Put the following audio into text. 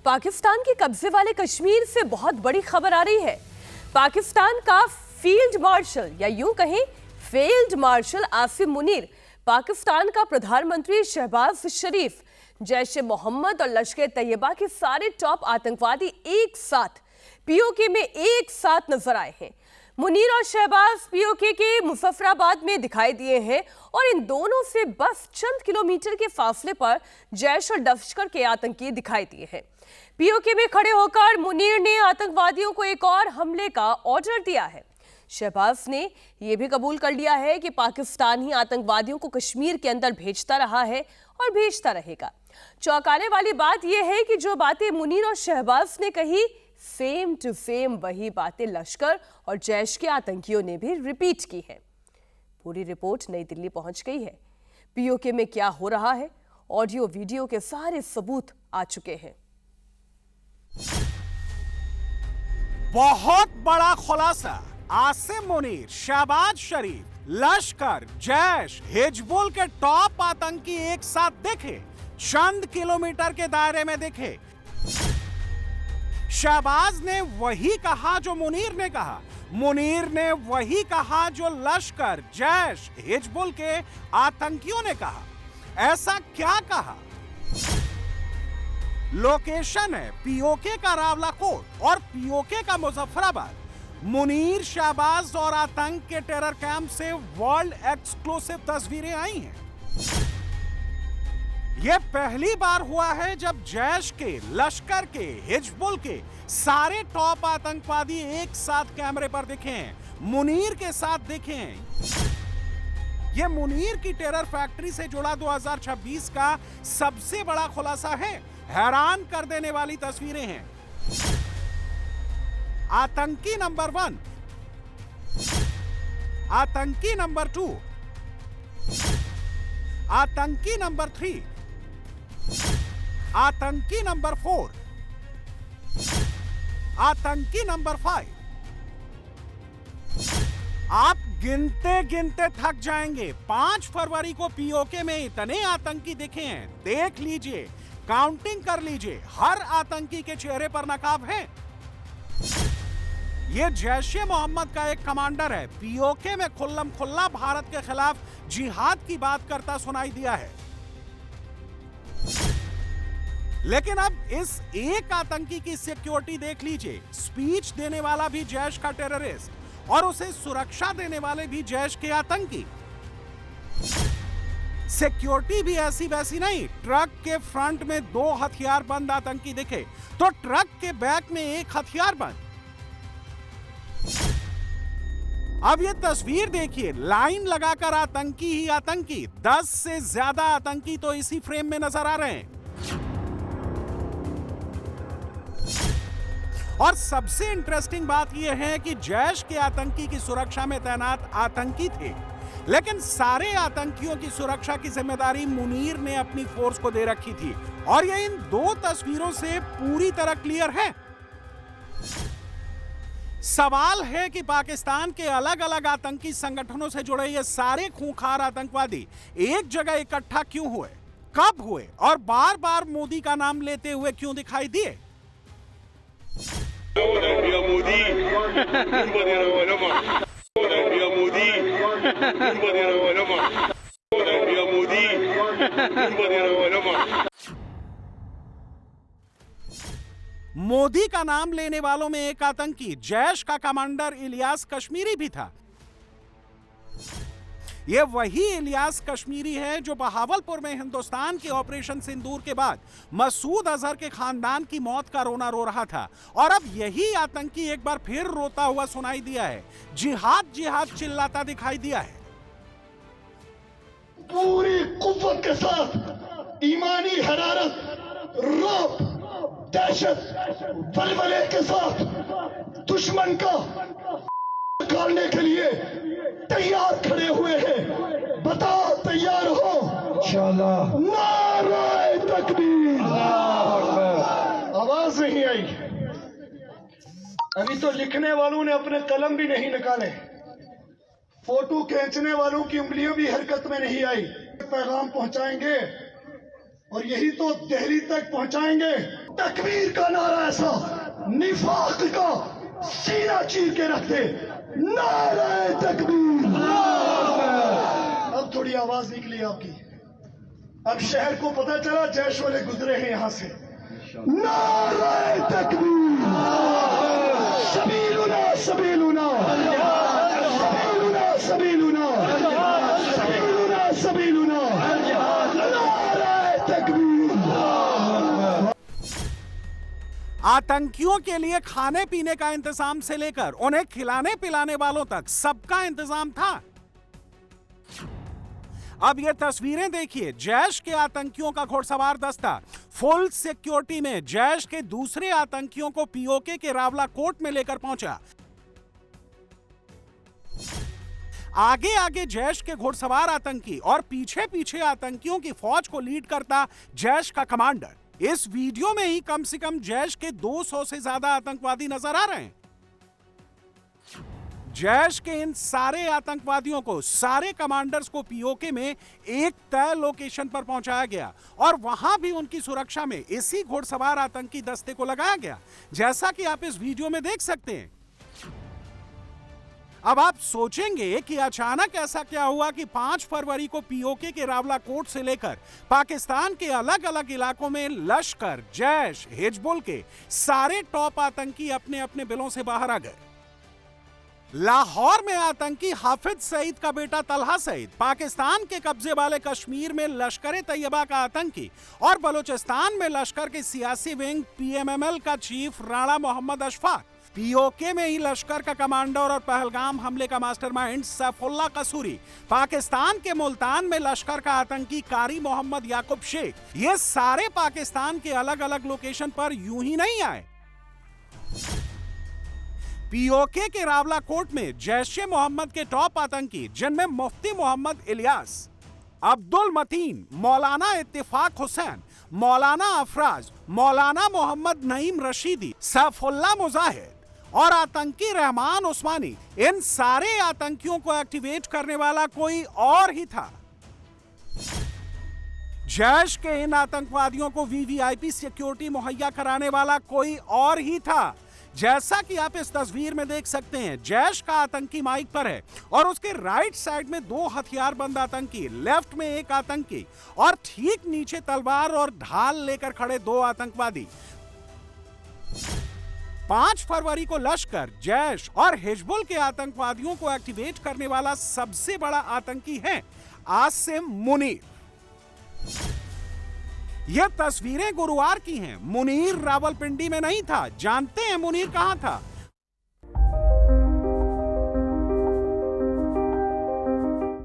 पाकिस्तान के कब्जे वाले कश्मीर से बहुत बड़ी खबर आ रही है। पाकिस्तान का फील्ड मार्शल या यूं कहें फील्ड मार्शल आसिम मुनीर पाकिस्तान का प्रधानमंत्री शहबाज शरीफ, जैश ए मोहम्मद और लश्कर तैयबा के सारे टॉप आतंकवादी एक साथ पीओके में एक साथ नजर आए हैं। मुनीर और शहबाज पीओके के मुजफ्फराबाद में दिखाई दिए हैं और इन दोनों से बस चंद किलोमीटर के फासले पर जैश और लश्कर के आतंकी दिखाई दिए हैं। पीओके में खड़े होकर मुनीर ने आतंकवादियों को एक और हमले का ऑर्डर दिया है। शहबाज ने यह भी कबूल कर लिया है कि पाकिस्तान ही आतंकवादियों को कश्मीर के अंदर भेजता रहा है और भेजता रहेगा। चौंकाने वाली बात यह है कि जो बातें मुनीर और शहबाज ने कही, सेम टू सेम वही बातें लश्कर और जैश के आतंकियों ने भी रिपीट की है। पूरी रिपोर्ट नई दिल्ली पहुंच गई है। पीओके में क्या हो रहा है, ऑडियो वीडियो के सारे सबूत आ चुके हैं। बहुत बड़ा खुलासा, आसिम मुनीर, शहबाज शरीफ, लश्कर, जैश, हिजबुल के टॉप आतंकी एक साथ दिखे, चंद किलोमीटर के दायरे में दिखे। शहबाज ने वही कहा जो मुनीर ने कहा, मुनीर ने वही कहा जो लश्कर, जैश, हिजबुल के आतंकियों ने कहा। ऐसा क्या कहा? लोकेशन है पीओके का रावलाकोट और पीओके का मुजफ्फराबाद। मुनीर, शहबाज और आतंक के टेरर कैंप से वर्ल्ड एक्सक्लूसिव तस्वीरें आई हैं। यह पहली बार हुआ है जब जैश के, लश्कर के, हिजबुल के सारे टॉप आतंकवादी एक साथ कैमरे पर दिखे हैं, मुनीर के साथ दिखे हैं। यह मुनीर की टेरर फैक्ट्री से जुड़ा 2026 का सबसे बड़ा खुलासा है। हैरान कर देने वाली तस्वीरें हैं। आतंकी नंबर 1, आतंकी नंबर 2, आतंकी नंबर 3, आतंकी नंबर 4, आतंकी नंबर 5। आप गिनते गिनते थक जाएंगे। 5 फरवरी को पीओके में इतने आतंकी दिखे हैं। देख लीजिए, काउंटिंग कर लीजिए, हर आतंकी के चेहरे पर नकाब है। यह जैश ए मोहम्मद का एक कमांडर है। पीओके में खुल्लम खुल्ला भारत के खिलाफ जिहाद की बात करता सुनाई दिया है। लेकिन अब इस एक आतंकी की सिक्योरिटी देख लीजिए। स्पीच देने वाला भी जैश का टेररिस्ट और उसे सुरक्षा देने वाले भी जैश के आतंकी। सिक्योरिटी भी ऐसी वैसी नहीं। ट्रक के फ्रंट में 2 हथियारबंद आतंकी दिखे तो ट्रक के बैक में 1 हथियारबंद। अब ये तस्वीर देखिए, लाइन लगाकर आतंकी ही आतंकी। 10 से ज्यादा आतंकी तो इसी फ्रेम में नजर आ रहे हैं। और सबसे इंटरेस्टिंग बात यह है कि जैश के आतंकी की सुरक्षा में तैनात आतंकी थे, लेकिन सारे आतंकियों की सुरक्षा की जिम्मेदारी मुनीर ने अपनी फोर्स को दे रखी थी। और यह इन 2 तस्वीरों से पूरी तरह क्लियर है। सवाल है कि पाकिस्तान के अलग अलग आतंकी संगठनों से जुड़े ये सारे खूंखार आतंकवादी एक जगह इकट्ठा क्यों हुए, कब हुए और बार बार मोदी का नाम लेते हुए क्यों दिखाई दिए? मोदी का नाम लेने वालों में एक आतंकी जैश का कमांडर इलियास कश्मीरी भी था। यह वही इलियास कश्मीरी है जो बहावलपुर में हिंदुस्तान के ऑपरेशन सिंदूर के बाद मसूद अजहर के खानदान की मौत का रोना रो रहा था। और अब यही आतंकी एक बार फिर रोता हुआ सुनाई दिया है, जिहाद जिहाद चिल्लाता दिखाई दिया है। पूरी कुव्वत के साथ ईमानी हरारत, रौब, दहशत, वलवले के साथ दुश्मन का करने के लिए तैयार खड़े हुए हैं। बताओ, तैयार हो? इंशाअल्लाह। नारे तकबीर। आवाज नहीं आई। अभी तो लिखने वालों ने अपने कलम भी नहीं निकाले, फोटो खींचने वालों की उंगलियां भी हरकत में नहीं आई। पैगाम पहुंचाएंगे और यही तो दिल्ली तक पहुंचाएंगे। तकबीर का नारा ऐसा निफाक का सीना चीर के रखते, नारे तकबीर। अब थोड़ी आवाज निकली आपकी, अब शहर को पता चला जैश वाले गुजरे हैं यहां से। नारे तकबीर, सबीलुना सबीलुना सबीलुना सबीलुना सबीलुना सबीलुना, नारे तकबीर। आतंकियों के लिए खाने पीने का इंतजाम से लेकर उन्हें खिलाने पिलाने वालों तक सबका इंतजाम था। अब ये तस्वीरें देखिए, जैश के आतंकियों का घुड़सवार दस्ता फुल सिक्योरिटी में जैश के दूसरे आतंकियों को पीओके के रावला कोट में लेकर पहुंचा। आगे आगे जैश के घुड़सवार आतंकी और पीछे पीछे आतंकियों की फौज को लीड करता जैश का कमांडर। इस वीडियो में ही कम से कम जैश के 200 से ज्यादा आतंकवादी नजर आ रहे हैं। जैश के इन सारे आतंकवादियों को, सारे कमांडर्स को पीओके में एक तय लोकेशन पर पहुंचाया गया और वहां भी उनकी सुरक्षा में इसी घुड़सवार आतंकी दस्ते को लगाया गया, जैसा कि आप इस वीडियो में देख सकते हैं। अब आप सोचेंगे कि अचानक ऐसा क्या हुआ कि 5 फरवरी को पीओके के रावला कोट से लेकर पाकिस्तान के अलग अलग इलाकों में लश्कर, जैश, हिजबुल के सारे टॉप आतंकी अपने अपने बिलों से बाहर आ गए। लाहौर में आतंकी हाफिज सईद का बेटा तलहा सईद, पाकिस्तान के कब्जे वाले कश्मीर में लश्कर तैयबा का आतंकी और बलूचिस्तान में लश्कर के सियासी विंग पीएमएमएल का चीफ राणा मोहम्मद अशफाक, पीओके में ही लश्कर का कमांडर और पहलगाम हमले का मास्टरमाइंड सैफुल्लाह कसूरी, पाकिस्तान के मुल्तान में लश्कर का आतंकी कारी मोहम्मद याकूब शेख, ये सारे पाकिस्तान के अलग अलग लोकेशन पर यूं ही नहीं आए। पीओके के रावला कोट में जैश-ए मोहम्मद के टॉप आतंकी, जिनमें मुफ्ती मोहम्मद इलियास, अब्दुल मतीन, मौलाना इत्तिफाक हुसैन, मौलाना अफराज, मौलाना मोहम्मद नईम रशीदी, सैफुल्लाह मुजाहिद और आतंकी रहमान उस्मानी, इन सारे आतंकियों को एक्टिवेट करने वाला कोई और ही था। जैश के इन आतंकवादियों को वीवीआईपी सिक्योरिटी मुहैया कराने वाला कोई और ही था। जैसा कि आप इस तस्वीर में देख सकते हैं, जैश का आतंकी माइक पर है और उसके राइट साइड में 2 हथियारबंद आतंकी, लेफ्ट में 1 आतंकी और ठीक नीचे तलवार और ढाल लेकर खड़े 2 आतंकवादी। 5 फरवरी को लश्कर, जैश और हिजबुल के आतंकवादियों को एक्टिवेट करने वाला सबसे बड़ा आतंकी है आसिम मुनीर। यह तस्वीरें गुरुवार की हैं। मुनीर रावलपिंडी में नहीं था। जानते हैं मुनीर कहां था?